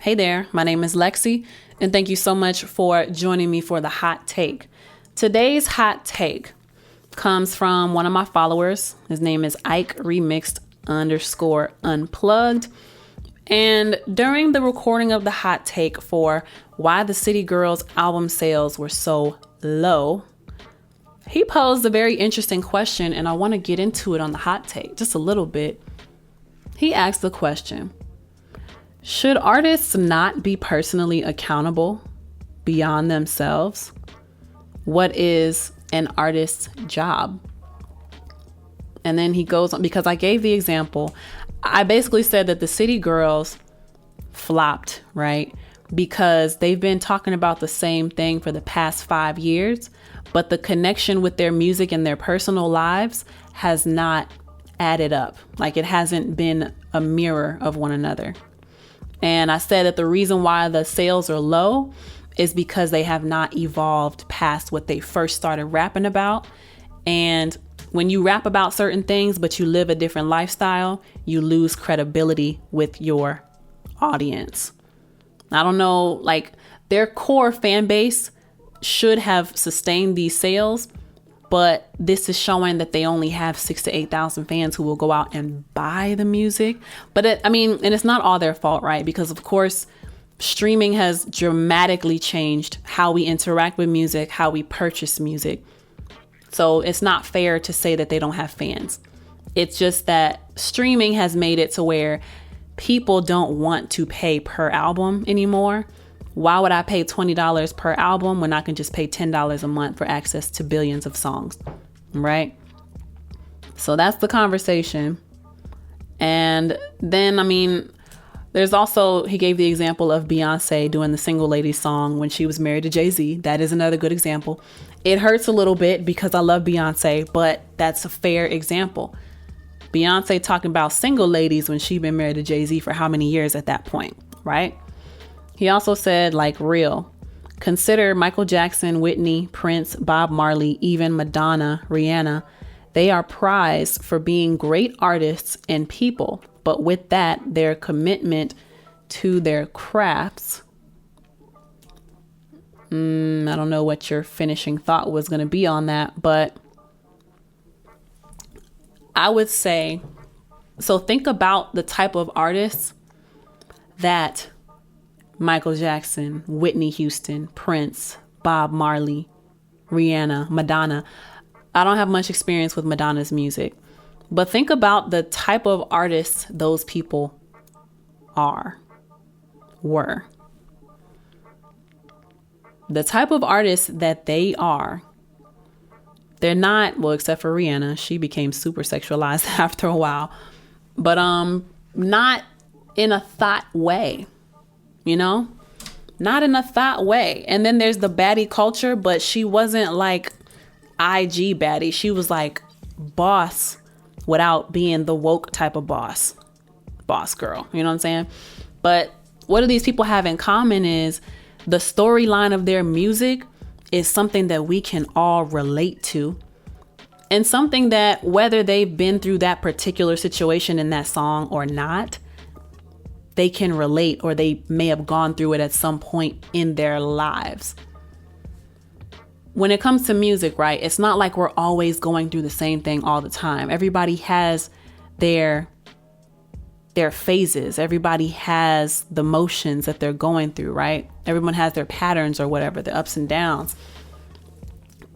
Hey there, my name is Lexi, and thank you so much for joining me for the hot take. Today's hot take comes from one of my followers. His name is Ike Remixed _ Unplugged. And during the recording of the hot take for why the City Girls album sales were so low, he posed a very interesting question, and I want to get into it on the hot take just a little bit. He asked the question: should artists not be personally accountable beyond themselves? What is an artist's job? And then he goes on, because I gave the example. I basically said that the City Girls flopped, right? Because they've been talking about the same thing for the past 5 years, but the connection with their music and their personal lives has not added up. Like, it hasn't been a mirror of one another. And I said that the reason why the sales are low is because they have not evolved past what they first started rapping about. And when you rap about certain things, but you live a different lifestyle, you lose credibility with your audience. I don't know, like, their core fan base should have sustained these sales, but this is showing that they only have 6,000 to 8,000 fans who will go out and buy the music. But and it's not all their fault, right? Because of course, streaming has dramatically changed how we interact with music, how we purchase music. So it's not fair to say that they don't have fans. It's just that streaming has made it to where people don't want to pay per album anymore. Why would I pay $20 per album when I can just pay $10 a month for access to billions of songs, right? So that's the conversation. And then, there's also, he gave the example of Beyonce doing the Single Ladies song when she was married to Jay-Z. That is another good example. It hurts a little bit because I love Beyonce, but that's a fair example. Beyonce talking about single ladies when she'd been married to Jay-Z for how many years at that point, right? He also said, like, real. Consider Michael Jackson, Whitney, Prince, Bob Marley, even Madonna, Rihanna. They are prized for being great artists and people, but with that, their commitment to their crafts. I don't know what your finishing thought was going to be on that, but I would say, so think about the type of artists that Michael Jackson, Whitney Houston, Prince, Bob Marley, Rihanna, Madonna. I don't have much experience with Madonna's music, but think about the type of artists those people were. The type of artists that they are, they're not, well, except for Rihanna. She became super sexualized after a while, but not in a thought way. Not in a thought way. And then there's the baddie culture, but she wasn't like IG baddie. She was like boss without being the woke type of boss girl. You know what I'm saying? But what do these people have in common is the storyline of their music is something that we can all relate to, and something that, whether they've been through that particular situation in that song or not, they can relate, or they may have gone through it at some point in their lives. When it comes to music, right, it's not like we're always going through the same thing all the time. Everybody has their phases. Everybody has the motions that they're going through, right? Everyone has their patterns or whatever, the ups and downs.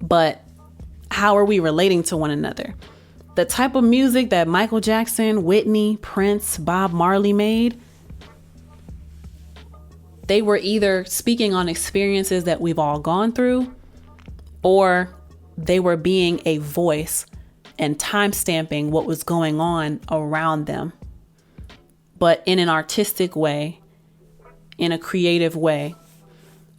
But how are we relating to one another? The type of music that Michael Jackson, Whitney, Prince, Bob Marley made, they were either speaking on experiences that we've all gone through, or they were being a voice and time stamping what was going on around them, but in an artistic way, in a creative way.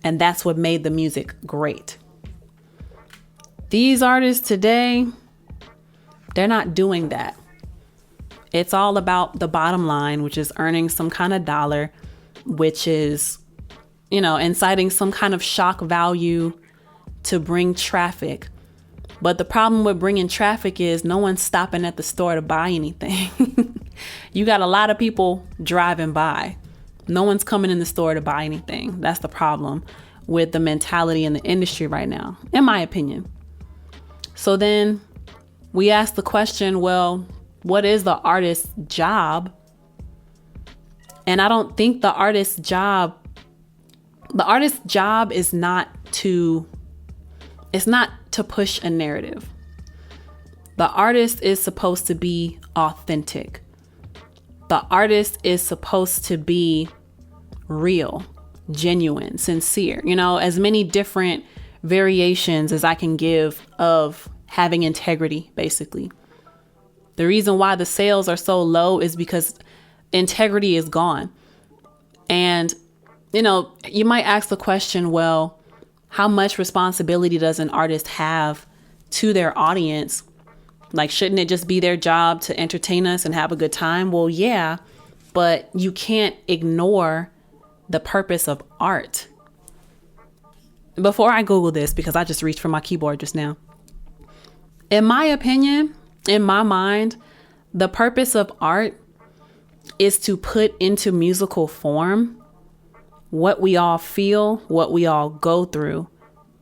And that's what made the music great. These artists today, they're not doing that. It's all about the bottom line, which is earning some kind of dollar, which is, inciting some kind of shock value to bring traffic. But the problem with bringing traffic is no one's stopping at the store to buy anything. You got a lot of people driving by, No one's coming in the store to buy anything. That's the problem with the mentality in the industry right now, in my opinion. So then we ask the question, well, what is the artist's job? And I don't think the artist's job is not to push a narrative. The artist is supposed to be authentic. The artist is supposed to be real, genuine, sincere, as many different variations as I can give of having integrity, basically. The reason why the sales are so low is because integrity is gone. And, you might ask the question, well, how much responsibility does an artist have to their audience? Like, shouldn't it just be their job to entertain us and have a good time? Well, yeah, but you can't ignore the purpose of art. Before I Google this, because I just reached for my keyboard just now. In my opinion, in my mind, the purpose of art is to put into musical form what we all feel, what we all go through,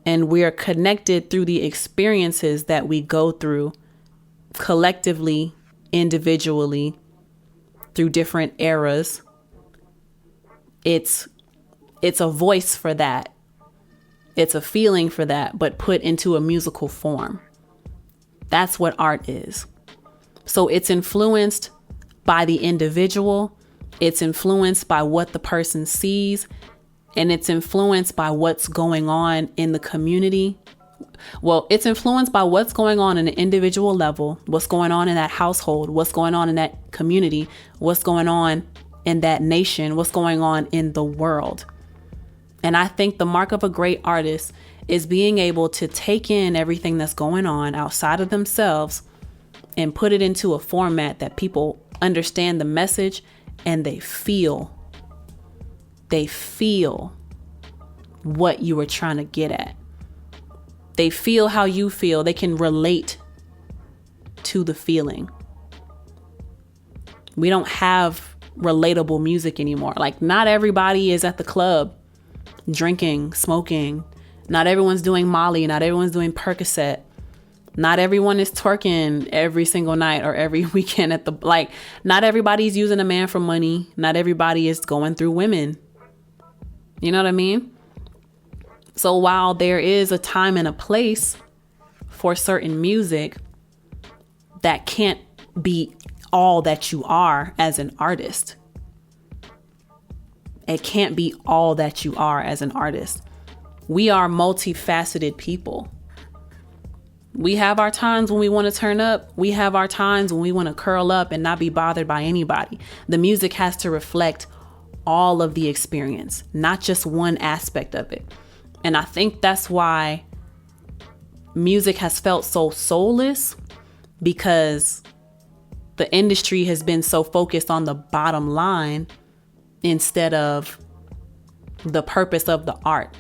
and we are connected through the experiences that we go through collectively, individually, through different eras. It's a voice for that. It's a feeling for that, but put into a musical form. That's what art is. So it's influenced by the individual. It's influenced by what the person sees, and it's influenced by what's going on in the community. Well, it's influenced by what's going on in the individual level, what's going on in that household, what's going on in that community, what's going on in that nation, what's going on in the world. And I think the mark of a great artist is being able to take in everything that's going on outside of themselves and put it into a format that people understand the message and they feel what you were trying to get at. They feel how you feel. They can relate to the feeling. We don't have relatable music anymore. Like, not everybody is at the club drinking, smoking. Not everyone's doing Molly. Not everyone's doing Percocet. Not everyone is twerking every single night or every weekend not everybody's using a man for money. Not everybody is going through women. You know what I mean? So while there is a time and a place for certain music, that can't be all that you are as an artist. It can't be all that you are as an artist. We are multifaceted people. We have our times when we want to turn up. We have our times when we want to curl up and not be bothered by anybody. The music has to reflect all of the experience, not just one aspect of it. And I think that's why music has felt so soulless, because the industry has been so focused on the bottom line instead of the purpose of the art.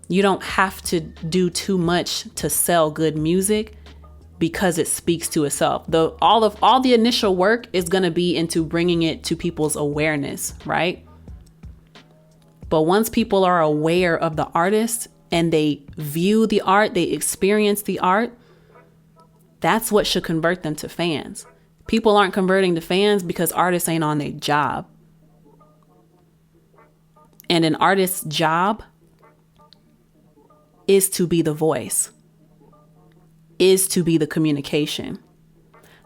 You don't have to do too much to sell good music because it speaks to itself. All the initial work is going to be into bringing it to people's awareness, right? But once people are aware of the artist and they view the art, they experience the art, that's what should convert them to fans. People aren't converting to fans because artists ain't on their job. And an artist's job is to be the voice, is to be the communication.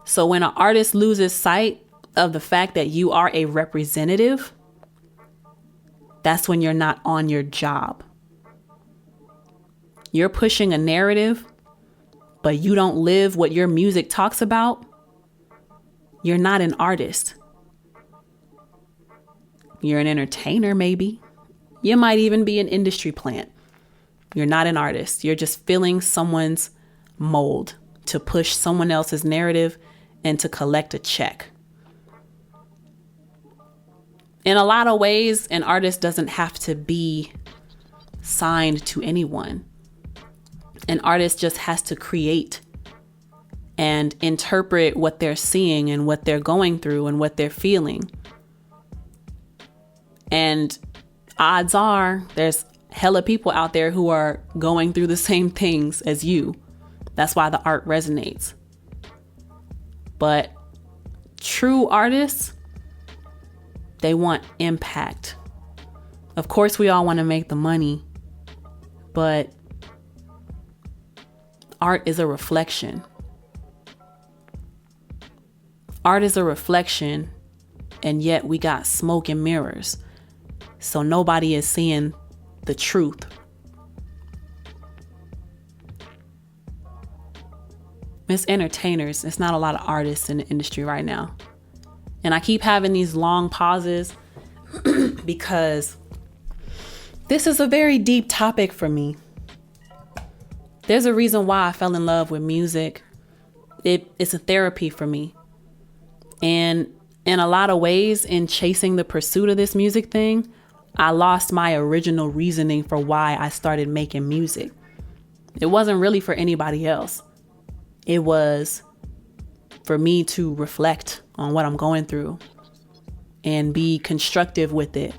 So when an artist loses sight of the fact that you are a representative, that's when you're not on your job. You're pushing a narrative, but you don't live what your music talks about. You're not an artist. You're an entertainer, maybe. You might even be an industry plant. You're not an artist. You're just filling someone's mold to push someone else's narrative and to collect a check. In a lot of ways, an artist doesn't have to be signed to anyone. An artist just has to create and interpret what they're seeing and what they're going through and what they're feeling. And odds are there's hella people out there who are going through the same things as you. That's why the art resonates. But true artists, they want impact. Of course, we all want to make the money, but art is a reflection. Art is a reflection, and yet we got smoke and mirrors. So nobody is seeing the truth. It's entertainers. It's not a lot of artists in the industry right now. And I keep having these long pauses because this is a very deep topic for me. There's a reason why I fell in love with music. It's a therapy for me. And in a lot of ways, in chasing the pursuit of this music thing, I lost my original reasoning for why I started making music. It wasn't really for anybody else. It was for me to reflect on what I'm going through and be constructive with it.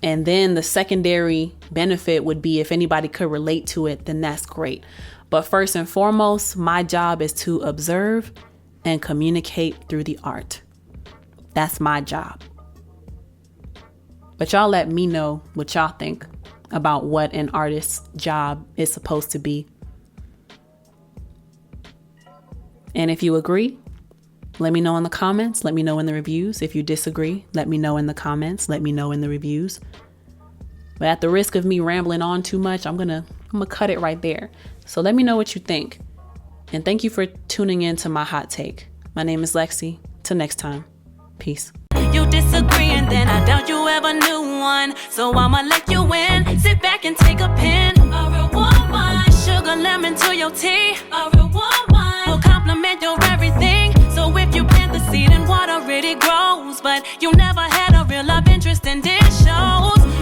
And then the secondary benefit would be if anybody could relate to it, then that's great. But first and foremost, my job is to observe and communicate through the art. That's my job. But y'all let me know what y'all think about what an artist's job is supposed to be. And if you agree, let me know in the comments. Let me know in the reviews. If you disagree, let me know in the comments. Let me know in the reviews. But at the risk of me rambling on too much, I'm gonna cut it right there. So let me know what you think. And thank you for tuning in to my hot take. My name is Lexi. Till next time. Peace. You disagree and then I doubt you ever knew one. So I'ma let you in. Sit back and take a pen. A real woman. Sugar lemon to your tea. A real woman. Will compliment your everything. So if you plant the seed in water, it grows. But you never had a real love interest, and this shows.